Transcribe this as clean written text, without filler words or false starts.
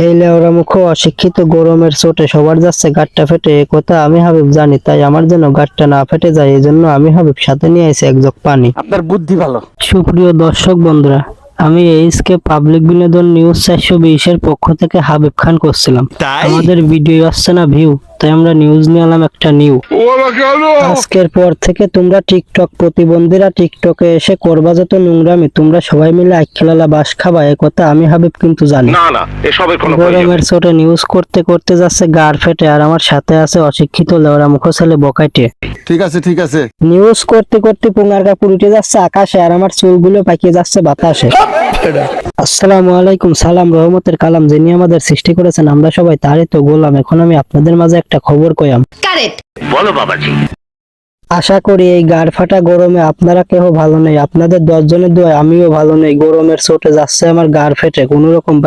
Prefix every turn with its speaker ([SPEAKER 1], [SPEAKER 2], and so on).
[SPEAKER 1] এই লেওরা মুখ অশিক্ষিত গরমের চোটে সবার যাচ্ছে গাঁটটা ফেটে, এ কথা আমি হাবিব জানি। তাই আমার যেন গাঁটটা না ফেটে যায়, এই জন্য আমি হাবিব সাথে নিয়ে আইছি এক জগ পানি।
[SPEAKER 2] আপনার বুদ্ধি ভালো।
[SPEAKER 1] সুপ্রিয় দর্শক বন্ধুরা, আমি এইচকে পাবলিক বিনোদন নিউজ 420 এর পক্ষ থেকে হাবিব খান করছিলাম। আমাদের ভিডিও আসছে না ভিউ, তাই আমরা নিউজ নিয়ে এলাম একটা নিউ। আজকের পর থেকে তোমরা টিকটক প্রতিবন্ধীরা টিকটকে এসে করবা যত নোংরামি, তোমরা সবাই মিলে আইখেলালা বাস খাবা, এ কথা আমি হাবিব কিন্তু জানি।
[SPEAKER 3] না না, এসবের কোনো প্রয়োজন
[SPEAKER 1] গরমের চোটে নিউজ করতে করতে যাচ্ছে গাড় ফেটে, আর আমার সাথে আছে অশিক্ষিত লেওরা মুখ ছেলে বকাইটে।
[SPEAKER 2] ঠিক আছে ঠিক আছে।
[SPEAKER 1] নিউজ করতে করতে পুঙ্গার কাপড় উঠে যাচ্ছে আকাশে, আর আমার চুলগুলো পাকিয়ে যাচ্ছে বাতাসে। আসসালামু আলাইকুম, সালাম রহমতের কালাম, যিনি আমাদের সৃষ্টি করেছেন আমরা সবাই তারই তো গোলাম। এখন আমি আপনাদের মাঝে একটা খবর কইয়াম।
[SPEAKER 3] বলো বাবাজি।
[SPEAKER 1] আশা করি এই গাড় ফাটা গরমে আপনারা কেউ ভালো নেই। আপনাদের 10 জনের দোয়ায় আমিও ভালো নেই। গরমের চোটে যাচ্ছে আমার গাড় ফেটে, কোন রকম